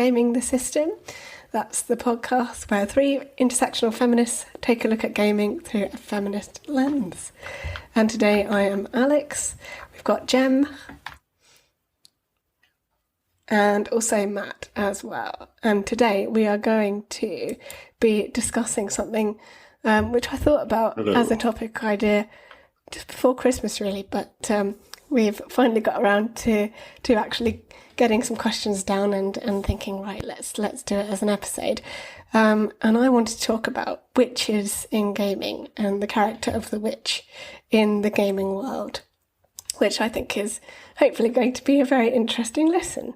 Wearegaming the System. That's the podcast where three intersectional feminists take a look at gaming through a feminist lens. And today I am Alex, we've got Jem, and also Matt as well. And today we are going to be discussing something which I thought about as a topic idea just before Christmas, really, but we've finally got around to actually getting some questions down and thinking, right, let's do it as an episode. And I wanted to talk about witches in gaming and the character of the witch in the gaming world, which I think is hopefully going to be a very interesting listen.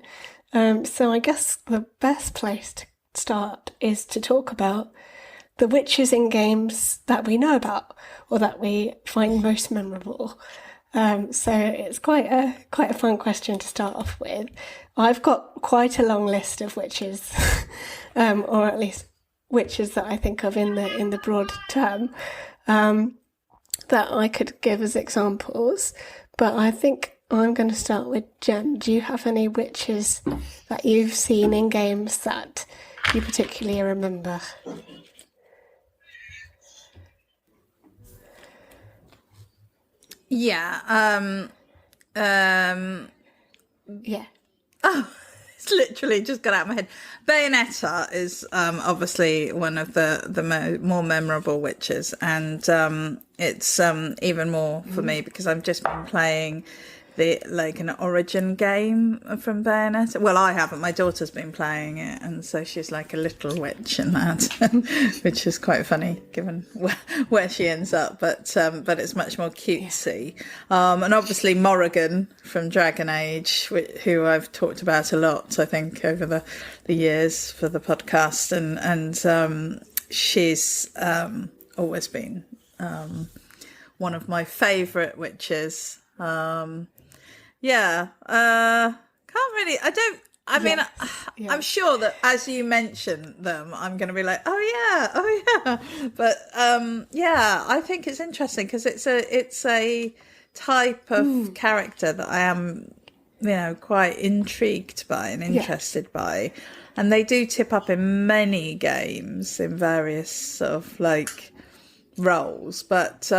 So I guess the best place to start is to talk about the witches in games that we know about or that we find most memorable. So it's quite a fun question to start off with. I've got quite a long list of witches, or at least witches that I think of in the broad term, that I could give as examples. But I think I'm going to start with Jem. Do you have any witches that you've seen in games that you particularly remember? Yeah. Yeah. Oh, it's literally just got out of my head. Bayonetta is obviously one of the more memorable witches, and it's even more for me because I've just been playing an origin game from Bayonetta. Well, I haven't. My daughter's been playing it, and so she's like a little witch in that, which is quite funny given where she ends up. But it's much more cutesy. And obviously Morrigan from Dragon Age, who I've talked about a lot, I think, over the years for the podcast, and she's always been one of my favourite witches. I'm sure that as you mention them, I'm going to be like, oh yeah. But I think it's interesting because it's a type of character that I am, quite intrigued by and interested by. And they do tip up in many games in various sort of like roles. But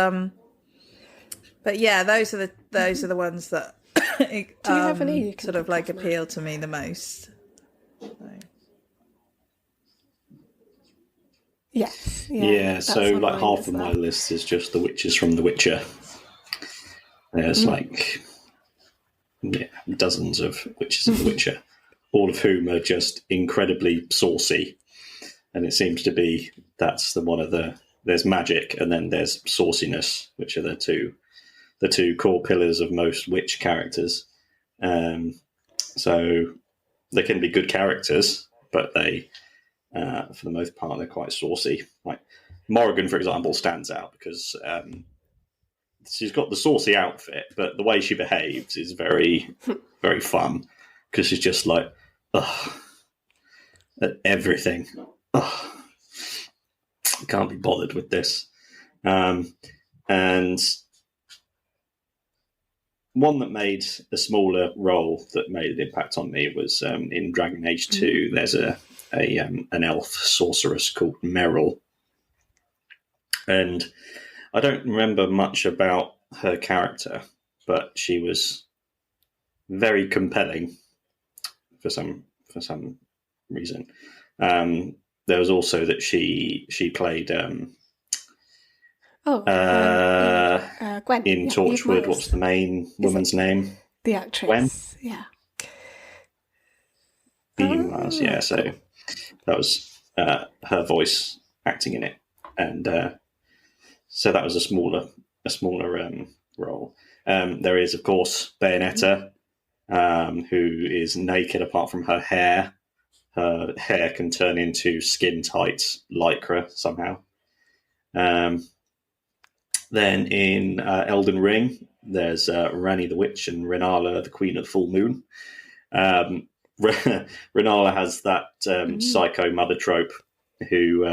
yeah, those are the ones that do you have any sort of like appeal to me the most. So. Yes. Yeah, so like half of my list is just the witches from The Witcher. There's dozens of witches of The Witcher, all of whom are just incredibly saucy. And it seems to be that's there's magic and then there's sauciness, which are the two core pillars of most witch characters. So they can be good characters, but they, for the most part, they're quite saucy. Like Morrigan, for example, stands out because she's got the saucy outfit, but the way she behaves is very, very fun because she's just like, ugh, at everything. Ugh, can't be bothered with this. And one that made a smaller role that made an impact on me was in Dragon Age 2. There's an elf sorceress called Meryl, and I don't remember much about her character, but she was very compelling for some reason. There was also that she played. Gwen. In Torchwood, what's the main woman's name? The actress. Gwen? Yeah. Beam yeah. So that was her voice acting in it, and so that was a smaller role. There is, of course, Bayonetta, who is naked apart from her hair. Her hair can turn into skin-tight lycra somehow. Then in Elden Ring, there's Rani the Witch and Renala the Queen of Full Moon. Renala has that psycho mother trope who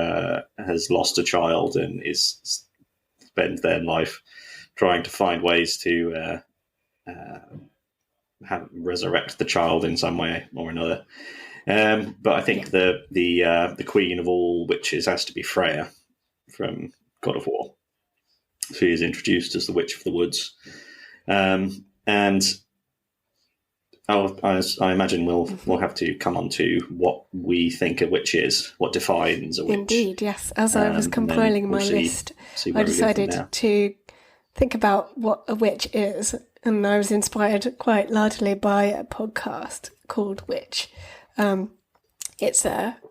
has lost a child and spends their life trying to find ways to resurrect the child in some way or another. But I think the queen of all witches has to be Freya from God of War. She is introduced as the Witch of the Woods. And I imagine we'll have to come on to what we think a witch is, what defines a witch. Indeed, yes. As I was compiling my list, I decided to think about what a witch is, and I was inspired quite largely by a podcast called Witch. It's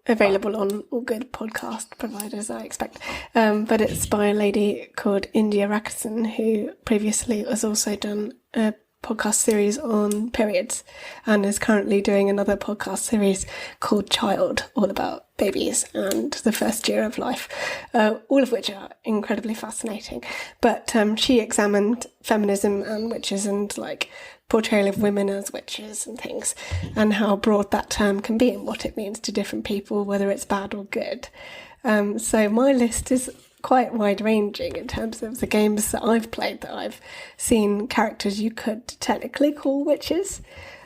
available on all good podcast providers, I expect. But it's by a lady called India Rakison, who previously has also done a podcast series on periods and is currently doing another podcast series called Child, all about babies and the first year of life, all of which are incredibly fascinating. But she examined feminism and witches and like portrayal of women as witches and things, and how broad that term can be and what it means to different people, whether it's bad or good. So my list is quite wide-ranging in terms of the games that I've played, that I've seen characters you could technically call witches.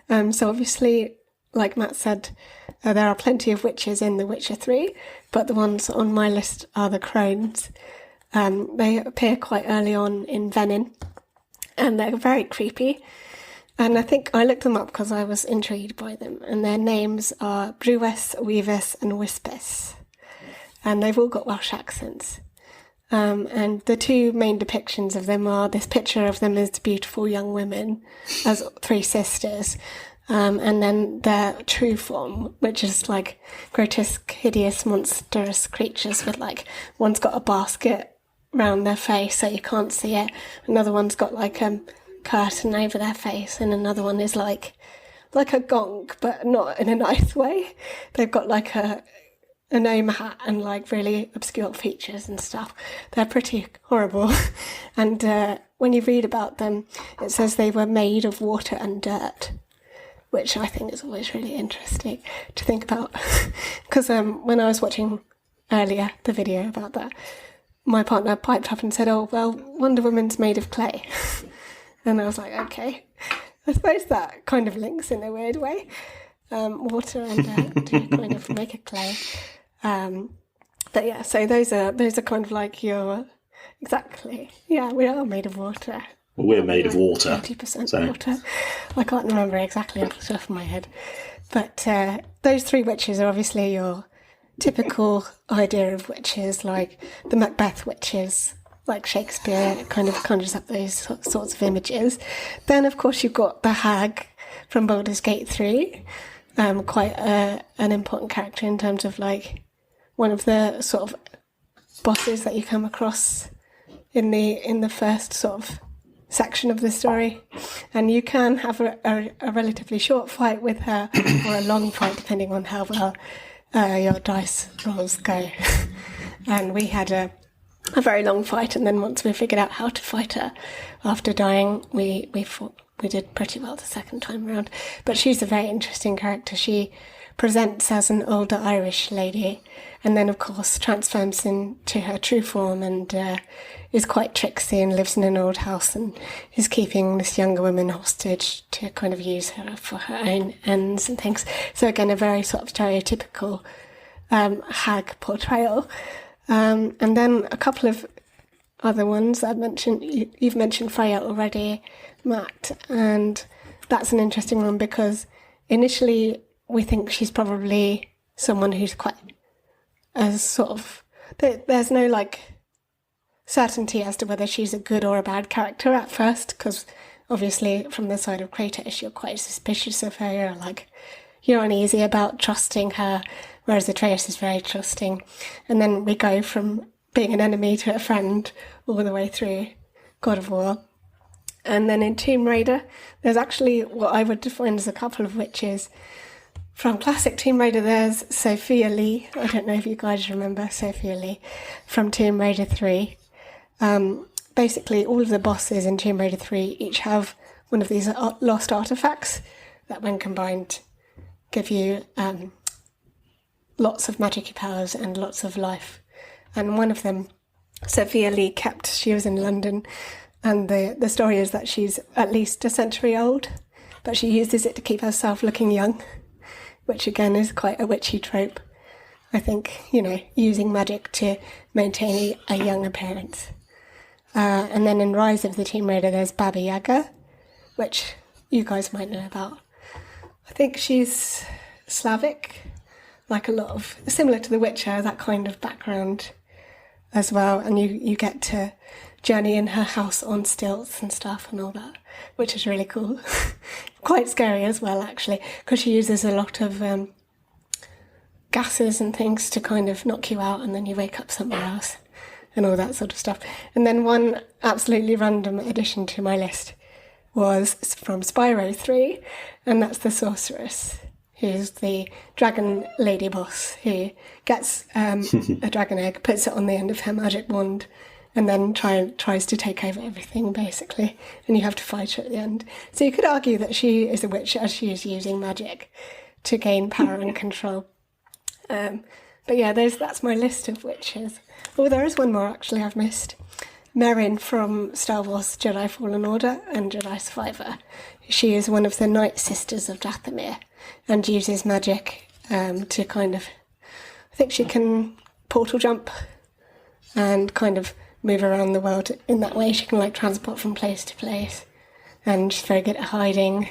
So obviously, like Matt said, there are plenty of witches in The Witcher 3, but the ones on my list are the crones. They appear quite early on in Venin, and they're very creepy. And I think I looked them up because I was intrigued by them. And their names are Brewes, Weavis and Wispis. And they've all got Welsh accents. And the two main depictions of them are this picture of them as beautiful young women, as three sisters. And then their true form, which is like grotesque, hideous, monstrous creatures with like, one's got a basket round their face so you can't see it. Another one's got like a curtain over their face, and another one is like a gong, but not in a nice way. They've got like a gnome hat and like really obscure features and stuff. They're pretty horrible. And when you read about them, it says they were made of water and dirt, which I think is always really interesting to think about. Because when I was watching earlier the video about that, my partner piped up and said, "Oh, well, Wonder Woman's made of clay." And I was like, okay, I suppose that kind of links in a weird way. Water and dirt to kind of make a clay. But yeah, so those are kind of like your, exactly. Yeah, we are made of water. Well, we're made of water. 80% water. I can't remember exactly off the top of my head. But those three witches are obviously your typical idea of witches, like the Macbeth witches, like Shakespeare kind of conjures up those sorts of images. Then, of course, you've got the hag from Baldur's Gate 3, quite an important character in terms of like one of the sort of bosses that you come across in the first sort of section of the story. And you can have a relatively short fight with her or a long fight depending on how well your dice rolls go. And we had a very long fight, and then once we figured out how to fight her after dying, we did pretty well the second time around. But she's a very interesting character. She presents as an older Irish lady, and then of course transforms into her true form and is quite tricksy and lives in an old house and is keeping this younger woman hostage to kind of use her for her own ends and things. So again, a very sort of stereotypical hag portrayal. And then a couple of other ones I've mentioned. You've mentioned Freya already, Matt, and that's an interesting one because initially we think she's probably someone who's quite sort of, there's no like certainty as to whether she's a good or a bad character at first, because obviously from the side of Kratos you're quite suspicious of her, you're uneasy about trusting her, whereas Atreus is very trusting. And then we go from being an enemy to a friend all the way through God of War. And then in Tomb Raider, there's actually what I would define as a couple of witches. From classic Tomb Raider, there's Sophia Lee. I don't know if you guys remember Sophia Lee from Tomb Raider 3. Basically, all of the bosses in Tomb Raider 3 each have one of these lost artifacts that, when combined, give you lots of magic powers and lots of life. And one of them, Sophia Lee kept, she was in London, and the story is that she's at least a century old, but she uses it to keep herself looking young. which again is quite a witchy trope. I think, using magic to maintain a young appearance. And then in Rise of the Tomb Raider, there's Baba Yaga, which you guys might know about. I think she's Slavic, like a lot of, similar to The Witcher, that kind of background as well. And you get to journey in her house on stilts and stuff and all that, which is really cool. Quite scary as well, actually, because she uses a lot of gases and things to kind of knock you out, and then you wake up somewhere else and all that sort of stuff. And then one absolutely random addition to my list was from Spyro 3, and that's the Sorceress, who's the dragon lady boss who gets a dragon egg, puts it on the end of her magic wand, and then tries to take over everything, basically, and you have to fight her at the end. So you could argue that she is a witch as she is using magic to gain power and control. But yeah, that's my list of witches. Oh, there is one more actually I've missed. Merrin from Star Wars Jedi Fallen Order and Jedi Survivor. She is one of the Night Sisters of Dathomir and uses magic to kind of... I think she can portal jump and kind of move around the world in that way. She can transport from place to place, and she's very good at hiding.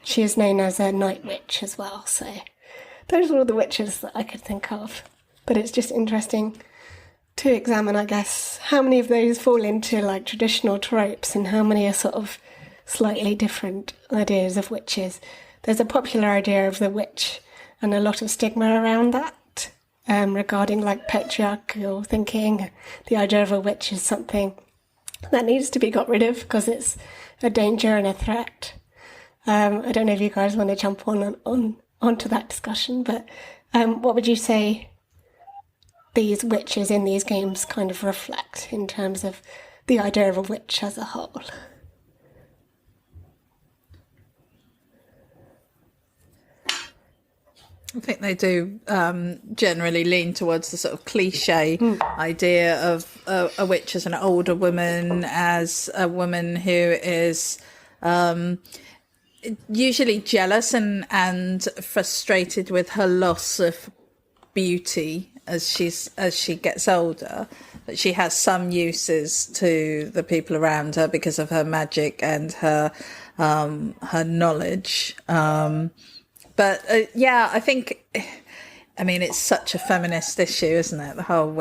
She is known as a Night Witch as well, so... Those are all the witches that I could think of. But it's just interesting to examine, I guess, how many of those fall into traditional tropes and how many are sort of slightly different ideas of witches. There's a popular idea of the witch and a lot of stigma around that, regarding patriarchal thinking. The idea of a witch is something that needs to be got rid of because it's a danger and a threat. I don't know if you guys want to jump onto that discussion, but what would you say these witches in these games kind of reflect in terms of the idea of a witch as a whole? I think they do generally lean towards the sort of cliche idea of a witch as an older woman, as a woman who is usually jealous and frustrated with her loss of beauty as she gets older, that she has some uses to the people around her because of her magic and her knowledge. But I think, it's such a feminist issue, isn't it? The whole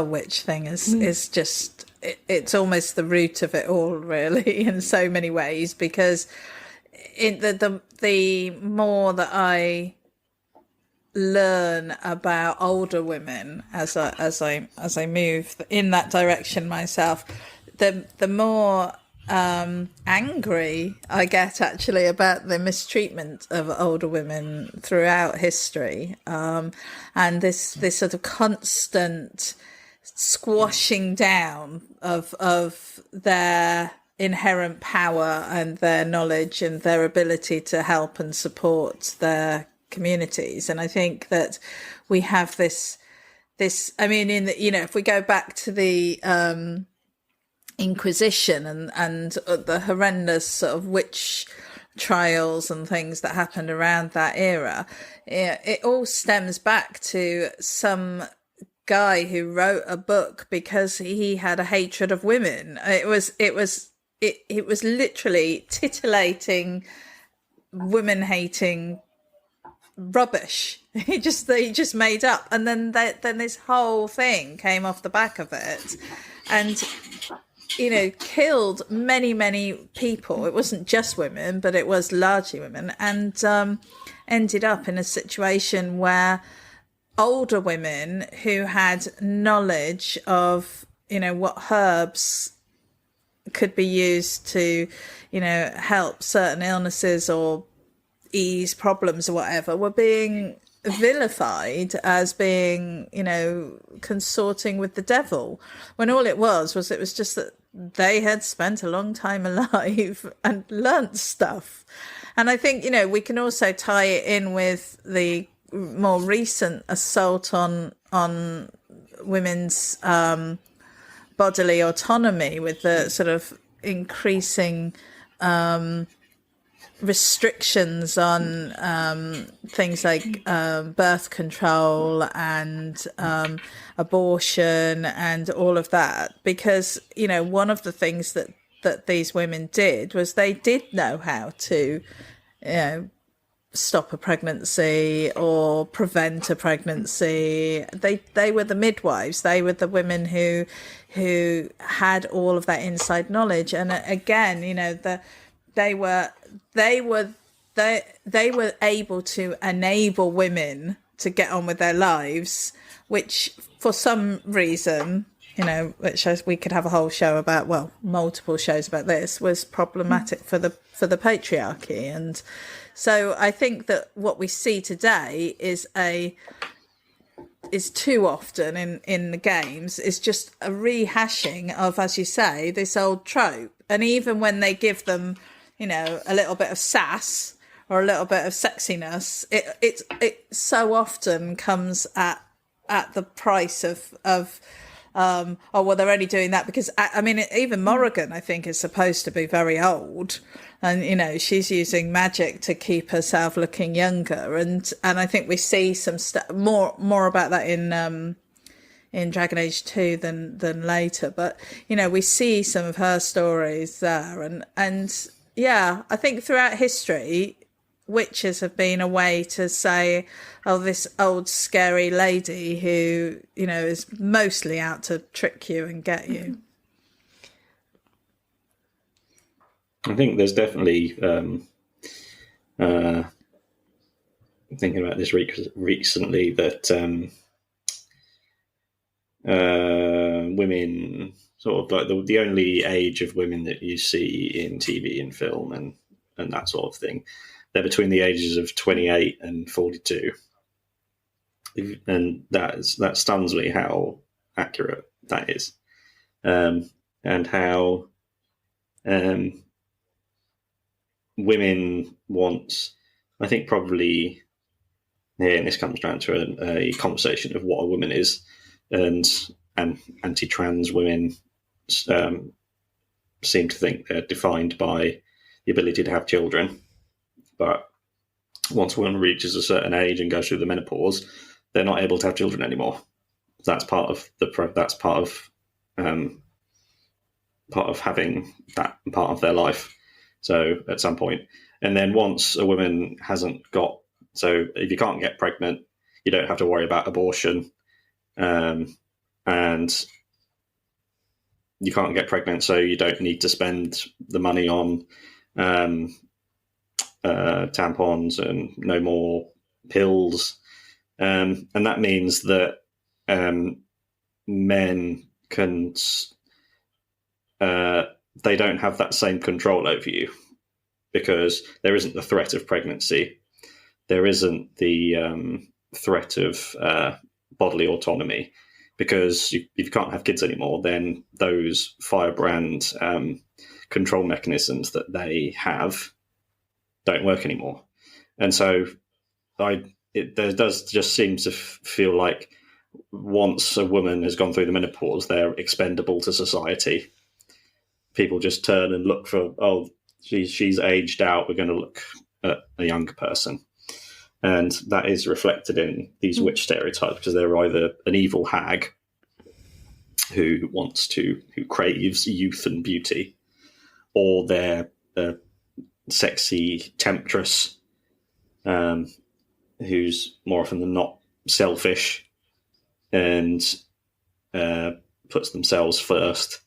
witch thing is just, it's almost the root of it all, really, in so many ways, because the more that I learn about older women as I move in that direction myself, the more angry I get actually about the mistreatment of older women throughout history, and this sort of constant squashing down of their inherent power and their knowledge and their ability to help and support their communities. And I think that we have this if we go back to the Inquisition and the horrendous sort of witch trials and things that happened around that era, it all stems back to some guy who wrote a book because he had a hatred of women. It was literally titillating, women hating rubbish. He just made up, and then this whole thing came off the back of it, and killed many people. It wasn't just women, but it was largely women, and ended up in a situation where older women who had knowledge of what herbs could be used to help certain illnesses or ease problems or whatever were being vilified as being consorting with the devil, when all it was just that they had spent a long time alive and learnt stuff. And I think we can also tie it in with the more recent assault on women's bodily autonomy, with the sort of increasing restrictions on things like birth control and abortion and all of that, because one of the things that these women did was they did know how to stop a pregnancy or prevent a pregnancy. They were the midwives. They were the women who had all of that inside knowledge. And again, they were able to enable women to get on with their lives, which for some reason, which we could have a whole show about, well, multiple shows about this, was problematic for the patriarchy. And so I think that what we see today is too often in the games is just a rehashing of, as you say, this old trope. And even when they give them, a little bit of sass or a little bit of sexiness, it so often comes at the price of oh, well, they're only doing that because, I mean, even Morrigan, I think, is supposed to be very old. And, she's using magic to keep herself looking younger. And I think we see some more about that in Dragon Age 2 than later. But, we see some of her stories there. And yeah, I think throughout history, witches have been a way to say, oh, this old scary lady who, is mostly out to trick you and get you. I think there's definitely thinking about this recently that women, sort of like the only age of women that you see in TV and film and that sort of thing, they're between the ages of 28 and 42. And that stuns me how accurate that is. And how women want, I think probably, and this comes down to a conversation of what a woman is, and anti-trans women seem to think they're defined by the ability to have children. But once a woman reaches a certain age and goes through the menopause, they're not able to have children anymore. That's part of having that part of their life. So at some point, and then once a woman hasn't got, so if you can't get pregnant, you don't have to worry about abortion, and you can't get pregnant, so you don't need to spend the money on tampons and no more pills, and that means that men can they don't have that same control over you, because there isn't the threat of pregnancy, there isn't the threat of bodily autonomy, because if you can't have kids anymore, then those firebrand control mechanisms that they have don't work anymore. And so there does just seem to feel like once a woman has gone through the menopause, they're expendable to society. People just turn and look for, oh, she's aged out, we're going to look at a younger person. And that is reflected in these witch stereotypes, because they're either an evil hag who craves youth and beauty, or they're a sexy temptress who's more often than not selfish and puts themselves first,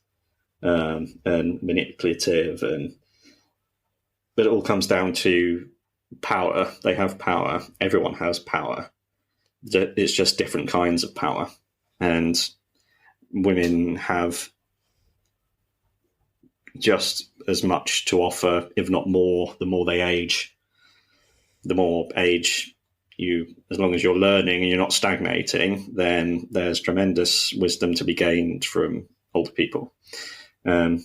and manipulative, but it all comes down to power. They have power. Everyone has power. It's just different kinds of power, and women have just as much to offer, if not more. The more they age, as long as you're learning and you're not stagnating, then there's tremendous wisdom to be gained from older people. And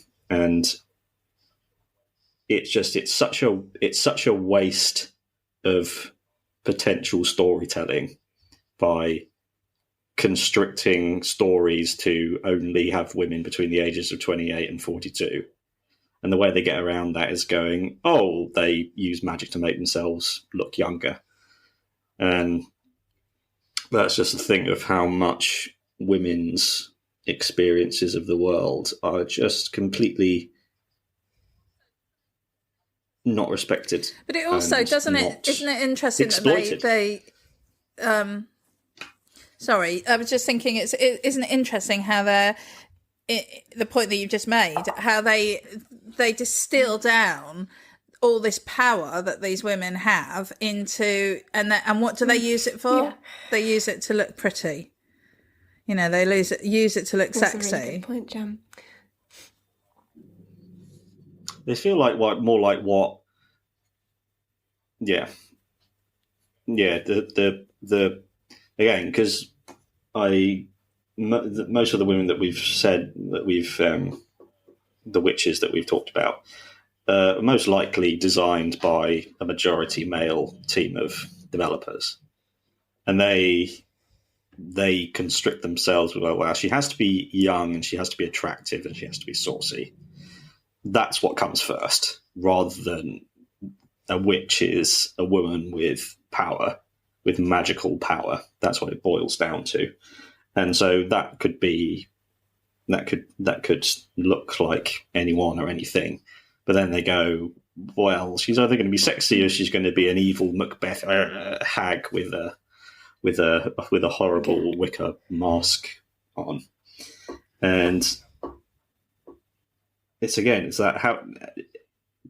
it's such a waste of potential storytelling by constricting stories to only have women between the ages of 28 and 42. And the way they get around that is going, oh, they use magic to make themselves look younger. And that's just a thing of how much women's experiences of the world are just completely not respected. But it also isn't it interesting exploited. that they sorry, I was just thinking isn't it interesting how the point that you've just made, how they distill down all this power that these women have into, and what do they use it for? Yeah. They use it to look pretty. You know, they use it to look That's sexy. A really good point, Jem. They feel like more like what? Yeah. The again, because most of the women that we've said that we've the witches that we've talked about are most likely designed by a majority male team of developers, and they constrict themselves with, well, she has to be young and she has to be attractive and she has to be saucy. That's what comes first, rather than a witch is a woman with power, with magical power. That's what it boils down to. And so that could look like anyone or anything. But then they go, well, she's either going to be sexy or she's going to be an evil Macbeth hag with a horrible wicker mask on. And it's that how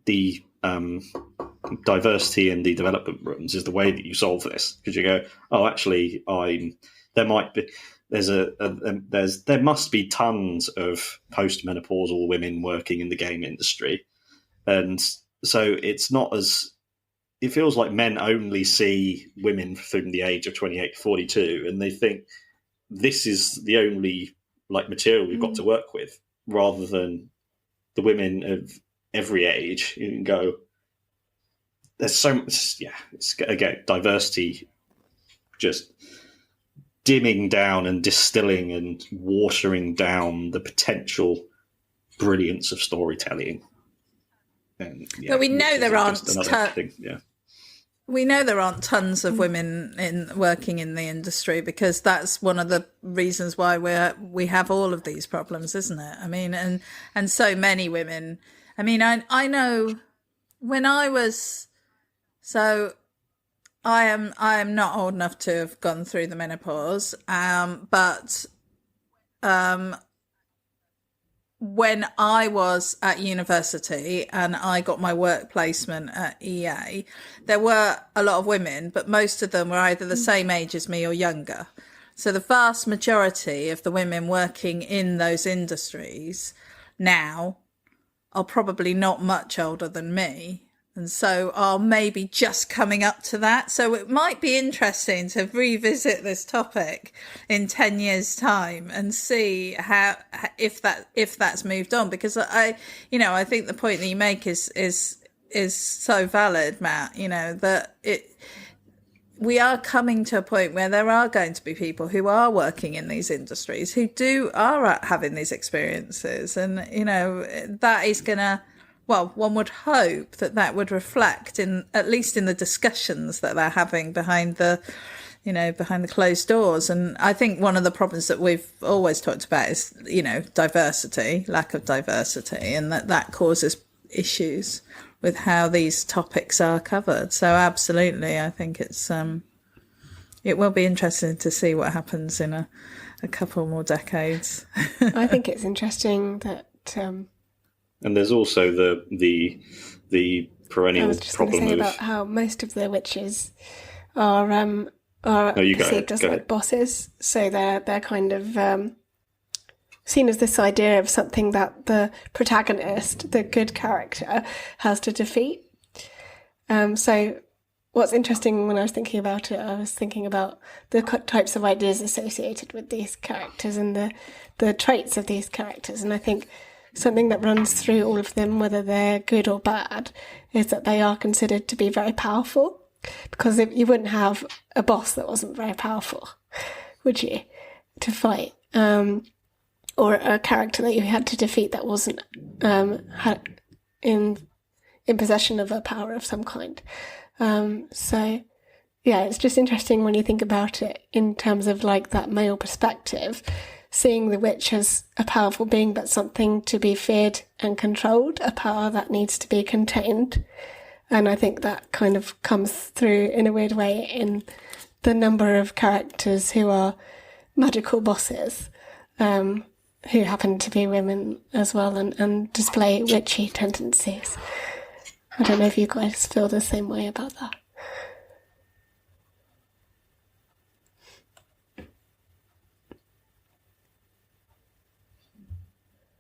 the diversity in the development rooms is the way that you solve this, because you go, oh, actually, there must be tons of postmenopausal women working in the game industry, and so it's not as, it feels like men only see women from the age of 28 to 42, and they think this is the only like material we've got to work with, rather than the women of every age. You can go, there's so much, it's, again, diversity just dimming down and distilling and watering down the potential brilliance of storytelling. And, but we know there aren't we know there aren't tons of women working in the industry, because that's one of the reasons why we have all of these problems, isn't it? I mean, and so many women. I mean, I know when I was, so I am not old enough to have gone through the menopause, but when I was at university and I got my work placement at EA, there were a lot of women, but most of them were either the same age as me or younger. So the vast majority of the women working in those industries now are probably not much older than me, and so are maybe just coming up to that. So it might be interesting to revisit this topic in 10 years' time and see how, if that's moved on, because I think the point that you make is so valid, Matt. You know, that we are coming to a point where there are going to be people who are working in these industries who are having these experiences, and you know, that is gonna, well, one would hope that would reflect in, at least in the discussions that they're having behind the closed doors. And I think one of the problems that we've always talked about is, you know, diversity, lack of diversity, and that causes issues with how these topics are covered. So absolutely, I think it will be interesting to see what happens in a couple more decades. I think it's interesting that. And there's also the perennial I was just problem going to say of about how most of the witches are perceived as like bosses, so they're kind of seen as this idea of something that the protagonist, the good character, has to defeat. So what's interesting when I was thinking about it, I was thinking about the types of ideas associated with these characters and the traits of these characters, and I think something that runs through all of them, whether they're good or bad, is that they are considered to be very powerful. Because if you wouldn't have a boss that wasn't very powerful, would you, to fight? Or a character that you had to defeat that wasn't in possession of a power of some kind. So yeah, it's just interesting when you think about it in terms of like that male perspective, seeing the witch as a powerful being, but something to be feared and controlled, a power that needs to be contained. And I think that kind of comes through in a weird way in the number of characters who are magical bosses, who happen to be women as well and display witchy tendencies. I don't know if you guys feel the same way about that.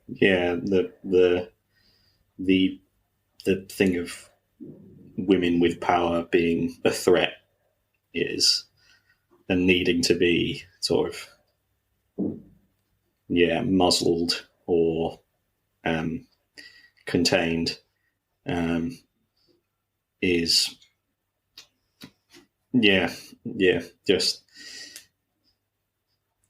Yeah, the thing of women with power being a threat is, and needing to be sort of muzzled or contained, is just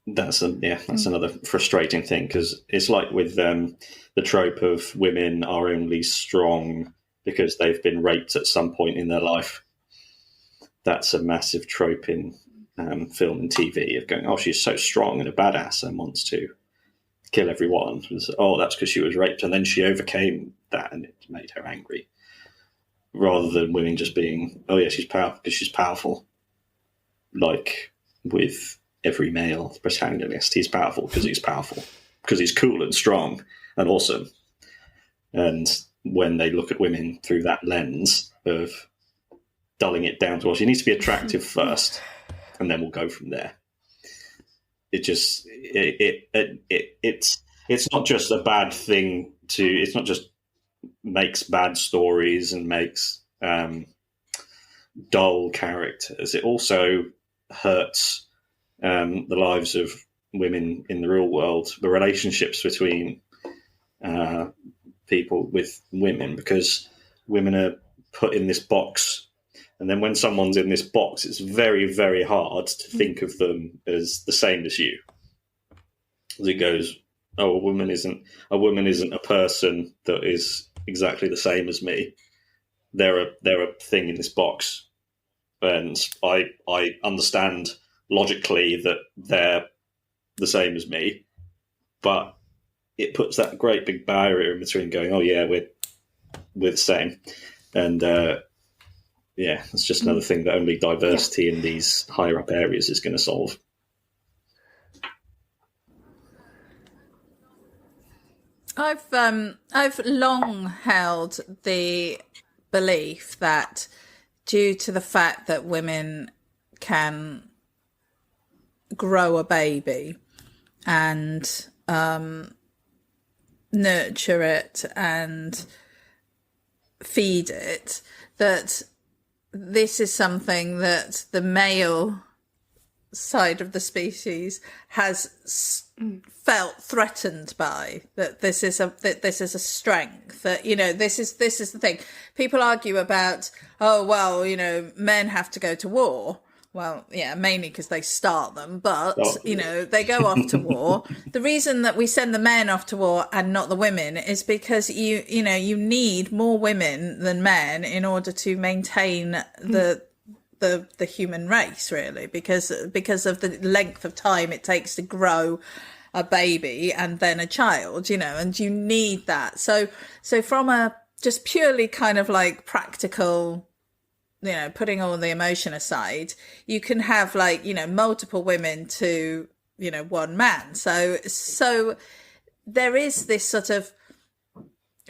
that's another frustrating thing, because it's like with the trope of women are only strong because they've been raped at some point in their life. That's a massive trope in film and TV of going, oh, she's so strong and a badass and wants to kill everyone. Oh, that's because she was raped and then she overcame that and it made her angry. Rather than women just being, oh yeah, she's powerful because she's powerful. Like with every male protagonist, he's powerful because he's cool and strong and awesome. And when they look at women through that lens of dulling it down to, well, she needs to be attractive first, and then we'll go from there. It's not just a bad thing it's not just makes bad stories and makes dull characters. It also hurts the lives of women in the real world, the relationships between people with women, because women are put in this box, and then when someone's in this box, it's very, very hard to think of them as the same as you. As it goes, oh, a woman isn't a person that is exactly the same as me. They're a thing in this box, and I understand logically that they're the same as me, but it puts that great big barrier in between going, oh yeah, we're the same. And it's just another thing that only diversity in these higher up areas is going to solve. I've long held the belief that due to the fact that women can grow a baby and nurture it and feed it, that this is something that the male side of the species has felt threatened by, that this is a strength, that, you know, this is the thing. People argue about, oh well, you know, men have to go to war. Well, yeah, mainly because they start them, but, you know, they go off to war. The reason that we send the men off to war and not the women is because you need more women than men in order to maintain the human race, really, because of the length of time it takes to grow a baby and then a child, you know, and you need that. So from a just purely kind of like practical, you know, putting all the emotion aside, you can have, like, you know, multiple women to, you know, one man. So there is this sort of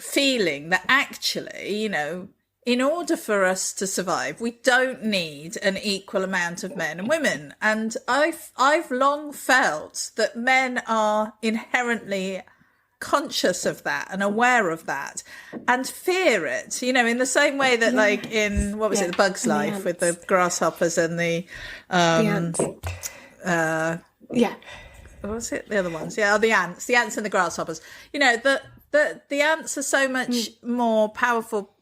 feeling that actually, you know, in order for us to survive, we don't need an equal amount of men and women. And I've long felt that men are inherently conscious of that and aware of that and fear it, you know, in the same way that like in what was it, The Bug's Life, with the grasshoppers and the ants. What was it, the other ones, the ants and the grasshoppers, you know, the ants are so much more powerful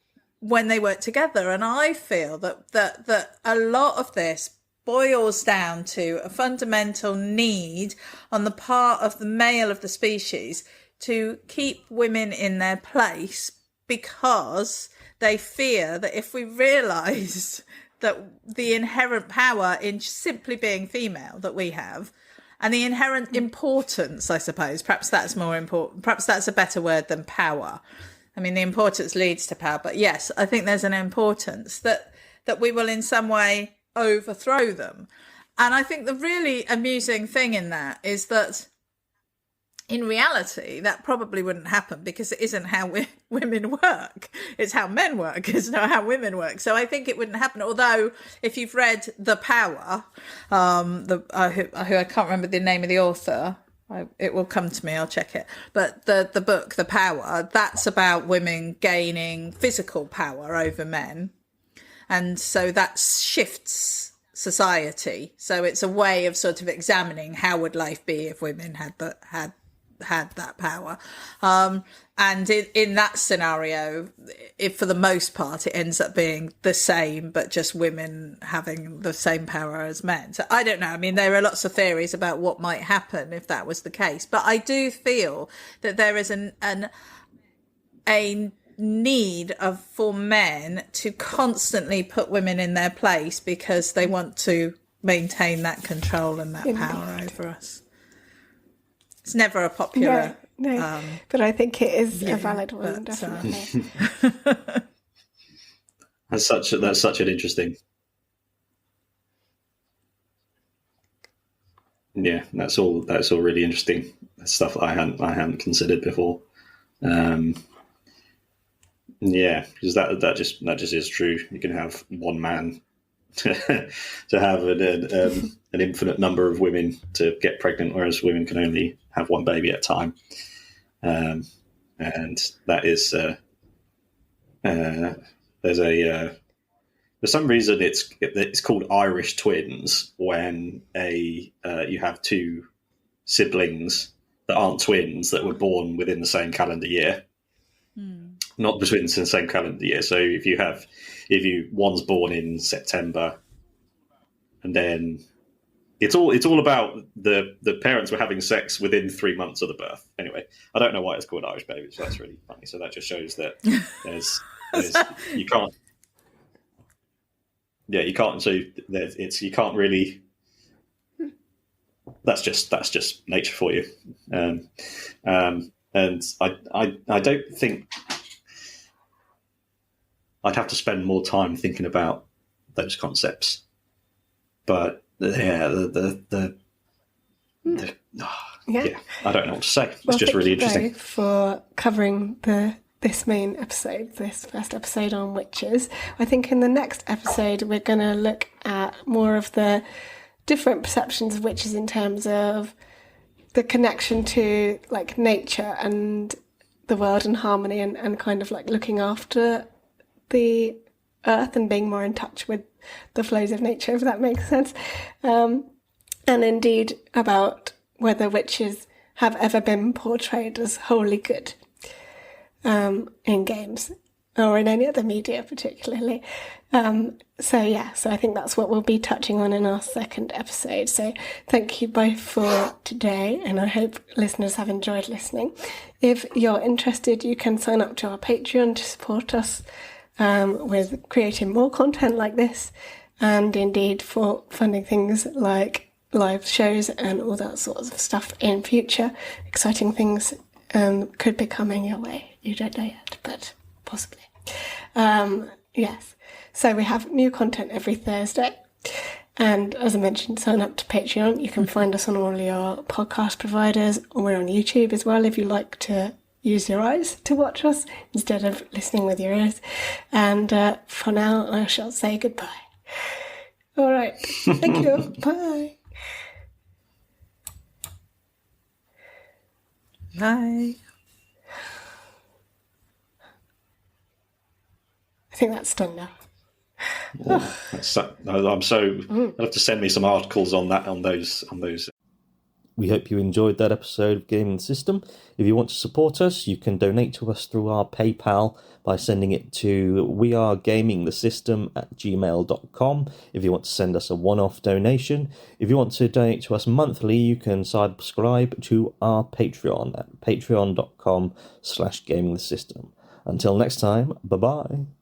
when they work together. And I feel that a lot of this boils down to a fundamental need on the part of the male of the species to keep women in their place, because they fear that if we realise that the inherent power in simply being female that we have, and the inherent importance, I suppose, perhaps that's more important, perhaps that's a better word than power. I mean, the importance leads to power, but yes, I think there's an importance that we will in some way overthrow them. And I think the really amusing thing in that is that in reality, that probably wouldn't happen because it isn't how women work. It's how men work. It's not how women work. So I think it wouldn't happen. Although, if you've read The Power, who I can't remember the name of the author, it will come to me. I'll check it. But the book, The Power, that's about women gaining physical power over men, and so that shifts society. So it's a way of sort of examining how would life be if women had that power, and in that scenario, if for the most part it ends up being the same, but just women having the same power as men. So I don't know. I mean, there are lots of theories about what might happen if that was the case, but I do feel that there is a need for men to constantly put women in their place because they want to maintain that control and that power over us. It's never a popular... No, but I think it is a valid one, definitely. That's such an interesting... Yeah, that's all really interesting. That's stuff that I hadn't considered before. Yeah, because that just is true. You can have one man to have an infinite number of women to get pregnant, whereas women can only have one baby at a time. And that is for some reason it's called Irish twins when you have two siblings that aren't twins that were born within the same calendar year. Not the twins in the same calendar year. So if one's born in September, and then it's all about the parents were having sex within 3 months of the birth. Anyway, I don't know why it's called Irish babies. So that's really funny. So that just shows that you can't. Yeah, you can't. So you can't really. That's just nature for you. And I don't think. I'd have to spend more time thinking about those concepts, but yeah, I don't know what to say. It's just really interesting. Thank you for covering this main episode, this first episode on witches. I think in the next episode we're going to look at more of the different perceptions of witches in terms of the connection to like nature and the world and harmony and kind of like looking after the earth and being more in touch with the flows of nature, if that makes sense. And indeed about whether witches have ever been portrayed as wholly good in games or in any other media particularly. So I think that's what we'll be touching on in our second episode. So thank you both for today, and I hope listeners have enjoyed listening. If you're interested, you can sign up to our Patreon to support us with creating more content like this, and indeed for funding things like live shows and all that sort of stuff in future. Exciting things could be coming your way. You don't know yet, but possibly. Yes. So we have new content every Thursday. And as I mentioned, sign up to Patreon. You can find us on all your podcast providers, or we're on YouTube as well if you like to use your eyes to watch us instead of listening with your ears. And for now, I shall say goodbye. All right. Thank you. Bye. Bye. I think that's done now. Oh, I'm so. I'll have to send me some articles on that, on those. We hope you enjoyed that episode of Gaming the System. If you want to support us, you can donate to us through our PayPal by sending it to wearegamingthesystem@gmail.com. If you want to send us a one-off donation. If you want to donate to us monthly, you can subscribe to our Patreon at patreon.com/gamingthesystem. Until next time, bye-bye.